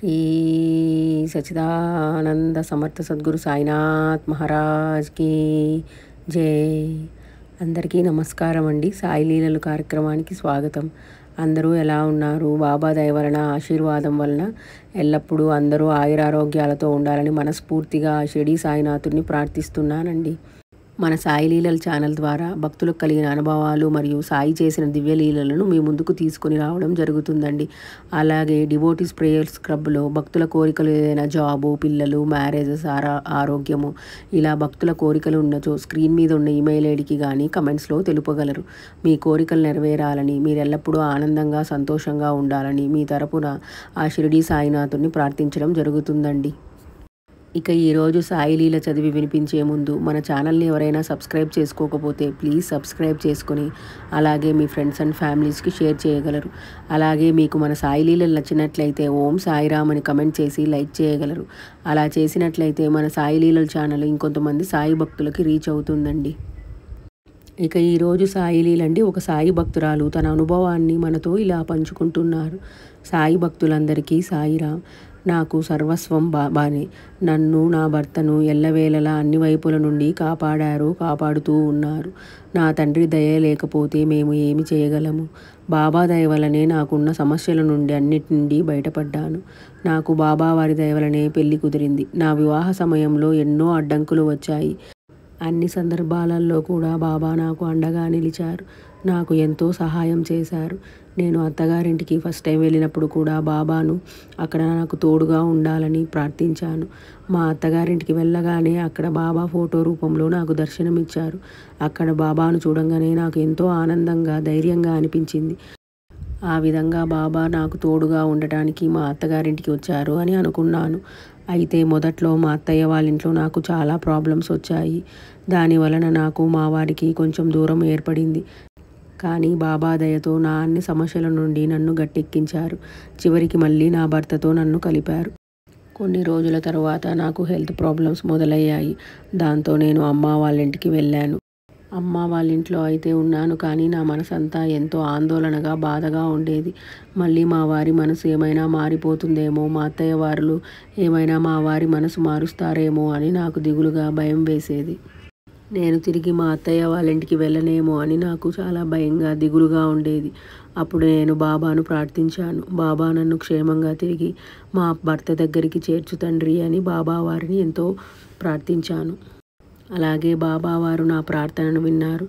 శ్రీ సచ్చిదానంద సమర్థ సద్గురు సాయినాథ్ మహారాజ్కి జై. అందరికీ నమస్కారం అండి. సాయి లీలలు కార్యక్రమానికి స్వాగతం. అందరూ ఎలా ఉన్నారు? బాబా దయ వలన, ఆశీర్వాదం వలన ఎల్లప్పుడూ అందరూ ఆయురారోగ్యాలతో ఉండాలని మనస్ఫూర్తిగా షిరిడి సాయినాథుడిని ప్రార్థిస్తున్నానండి. మన సాయి లీలల ఛానల్ ద్వారా భక్తులకు కలిగిన అనుభవాలు మరియు సాయి చేసిన దివ్య లీలలను మీ ముందుకు తీసుకుని రావడం జరుగుతుందండి. అలాగే డివోటీస్ ప్రేయర్స్ క్లబ్లో భక్తుల కోరికలు ఏదైనా జాబు, పిల్లలు, మ్యారేజెస్, ఆరోగ్యము ఇలా భక్తుల కోరికలు ఉన్నచో స్క్రీన్ మీద ఉన్న ఈమెయిల్ ఐడికి కానీ కమెంట్స్లో తెలుపగలరు. మీ కోరికలు నెరవేరాలని, మీరు ఎల్లప్పుడూ ఆనందంగా సంతోషంగా ఉండాలని మీ తరపున ఆ షిరిడి సాయినాథుడిని ప్రార్థించడం జరుగుతుందండి. ఇక ఈరోజు సాయి లీల చదివి వినిపించే ముందు మన ఛానల్ని ఎవరైనా సబ్స్క్రైబ్ చేసుకోకపోతే ప్లీజ్ సబ్స్క్రైబ్ చేసుకుని అలాగే మీ ఫ్రెండ్స్ అండ్ ఫ్యామిలీస్కి షేర్ చేయగలరు. అలాగే మీకు మన సాయి లీలలు నచ్చినట్లయితే ఓం సాయిరామ్ అని కమెంట్ చేసి లైక్ చేయగలరు. అలా చేసినట్లయితే మన సాయి లీలల ఛానల్ ఇంకొంతమంది సాయి భక్తులకి రీచ్ అవుతుందండి. ఇక ఈరోజు సాయి లీలండి. ఒక సాయి భక్తురాలు తన అనుభవాన్ని మనతో ఇలా పంచుకుంటున్నారు. సాయి భక్తులందరికీ సాయిరామ్. నాకు సర్వస్వం బాబానే. నన్ను, నా భర్తను ఎల్లవేళలా అన్ని వైపుల నుండి కాపాడుతూ ఉన్నారు. నా తండ్రి దయ లేకపోతే మేము ఏమి చేయగలము? బాబా దయ వలనే నాకున్న సమస్యల నుండి అన్నిటి నుండి బయటపడ్డాను. నాకు బాబా వారి దయ వలనే పెళ్లి కుదిరింది. నా వివాహ సమయంలో ఎన్నో అడ్డంకులు వచ్చాయి. అన్ని సందర్భాలలో కూడా బాబా నాకు అండగా నిలిచారు. నాకు ఎంతో సహాయం చేశారు. నేను అత్తగారింటికి ఫస్ట్ టైం వెళ్ళినప్పుడు కూడా బాబాను అక్కడ నాకు తోడుగా ఉండాలని ప్రార్థించాను. మా అత్తగారింటికి వెళ్ళగానే అక్కడ బాబా ఫోటో రూపంలో నాకు దర్శనమిచ్చారు. అక్కడ బాబాను చూడంగానే నాకు ఎంతో ఆనందంగా, ధైర్యంగా అనిపించింది. ఆ విధంగా బాబా నాకు తోడుగా ఉండటానికి మా అత్తగారింటికి వచ్చారు అని అనుకున్నాను. అయితే మొదట్లో మా అత్తయ్య వాళ్ళ ఇంట్లో నాకు చాలా ప్రాబ్లమ్స్ వచ్చాయి. దాని వలన నాకు మా వారికి కొంచెం దూరం ఏర్పడింది. కానీ బాబా దయతో నా అన్ని సమస్యల నుండి నన్ను గట్టెక్కించారు. చివరికి మళ్ళీ నా భర్తతో నన్ను కలిపారు. కొన్ని రోజుల తర్వాత నాకు హెల్త్ ప్రాబ్లమ్స్ మొదలయ్యాయి. దాంతో నేను అమ్మ వాళ్ళ ఇంటికి వెళ్ళాను. అమ్మ వాళ్ళ ఇంట్లో అయితే ఉన్నాను, కానీ నా మనసంతా ఎంతో ఆందోళనగా, బాధగా ఉండేది. మళ్ళీ మా వారి మనసు ఏమైనా మారిపోతుందేమో, మా అత్తయ్య వారు ఏమైనా మా వారి మనసు మారుస్తారేమో అని నాకు దిగులుగా, భయం వేసేది. నేను తిరిగి మా అత్తయ్య వాళ్ళ ఇంటికి వెళ్ళనేమో అని నాకు చాలా భయంగా, దిగులుగా ఉండేది. అప్పుడు నేను బాబాను ప్రార్థించాను. బాబా నన్ను క్షేమంగా తిరిగి మా భర్త దగ్గరికి చేర్చు తండ్రి అని బాబా వారిని ఎంతో ప్రార్థించాను. అలాగే బాబా వారు నా ప్రార్థనను విన్నారు.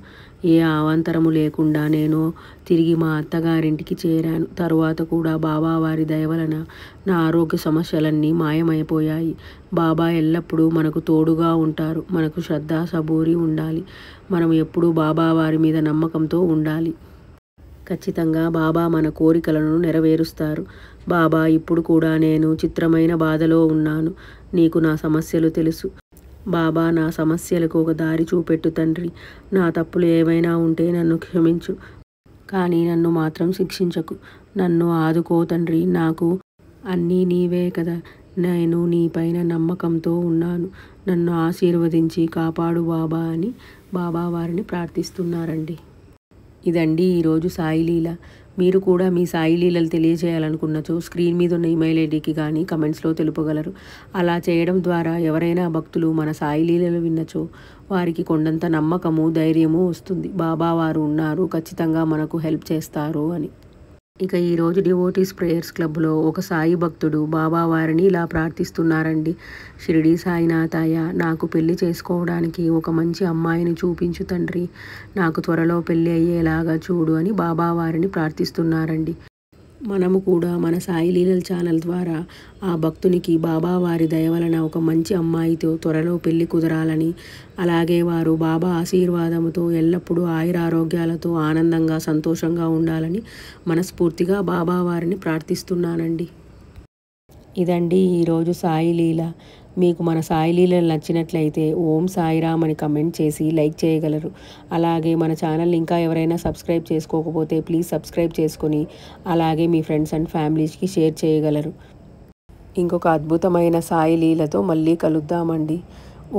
ఏ అవాంతరము లేకుండా నేను తిరిగి మా అత్తగారింటికి చేరాను. తరువాత కూడా బాబా వారి దయ వలన నా ఆరోగ్య సమస్యలన్నీ మాయమైపోయాయి. బాబా ఎల్లప్పుడూ మనకు తోడుగా ఉంటారు. మనకు శ్రద్ధ, సబూరి ఉండాలి. మనం ఎప్పుడూ బాబా వారి మీద నమ్మకంతో ఉండాలి. ఖచ్చితంగా బాబా మన కోరికలను నెరవేరుస్తారు. బాబా, ఇప్పుడు కూడా నేను చిత్రమైన బాధలో ఉన్నాను. నీకు నా సమస్యలు తెలుసు. బాబా, నా సమస్యలకు ఒక దారి చూపెట్టు తండ్రి. నా తప్పులు ఏవైనా ఉంటే నన్ను క్షమించు, కానీ నన్ను మాత్రం శిక్షించకు. నన్ను ఆదుకో తండ్రి. నాకు అన్నీ నీవే కదా. నేను నీ పైన నమ్మకంతో ఉన్నాను. నన్ను ఆశీర్వదించి కాపాడు బాబా అని బాబా వారిని ప్రార్థిస్తున్నారండి. ఇదండి ఈరోజు సాయి లీల. మీరు కూడా మీ సాయి లీలలు తెలియజేయాలనుకున్నచో స్క్రీన్ మీద ఉన్న ఈమెయిల్ ఐడికి కానీ కమెంట్స్లో తెలుపగలరు. అలా చేయడం ద్వారా ఎవరైనా భక్తులు మన సాయి లీలలు విన్నచో వారికి కొండంత నమ్మకము, ధైర్యము వస్తుంది. బాబా వారు ఉన్నారు, ఖచ్చితంగా మనకు హెల్ప్ చేస్తారు అని. ఇక ఈరోజు డివోటీస్ ప్రేయర్స్ క్లబ్లో ఒక సాయి భక్తుడు బాబా వారిని ఇలా ప్రార్థిస్తున్నారండి. షిరిడి సాయినాథాయ, నాకు పెళ్లి చేసుకోవడానికి ఒక మంచి అమ్మాయిని చూపించు తండ్రి. నాకు త్వరలో పెళ్లి అయ్యేలాగా చూడు అని బాబా వారిని ప్రార్థిస్తున్నారండి. మనము కూడా మన సాయి లీలల ఛానల్ ద్వారా ఆ భక్తునికి బాబా వారి దయ వలన ఒక మంచి అమ్మాయితో త్వరలో పెళ్లి కుదరాలని, అలాగే వారు బాబా ఆశీర్వాదముతో ఎల్లప్పుడూ ఆయురారోగ్యాలతో ఆనందంగా, సంతోషంగా ఉండాలని మనస్ఫూర్తిగా బాబా వారిని ప్రార్థిస్తున్నానండి. ఇదండి ఈరోజు సాయి లీల. మీకు మన సాయి లీలలు నచ్చినట్లయితే ఓం సాయిరామ్ అని కమెంట్ చేసి లైక్ చేయగలరు. అలాగే మన ఛానల్ ఇంకా ఎవరైనా సబ్స్క్రైబ్ చేసుకోకపోతే ప్లీజ్ సబ్స్క్రైబ్ చేసుకొని అలాగే మీ ఫ్రెండ్స్ అండ్ ఫ్యామిలీస్కి షేర్ చేయగలరు. ఇంకొక అద్భుతమైన సాయి లీలతో మళ్ళీ కలుద్దామండి.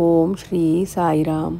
ఓం శ్రీ సాయిరామ్.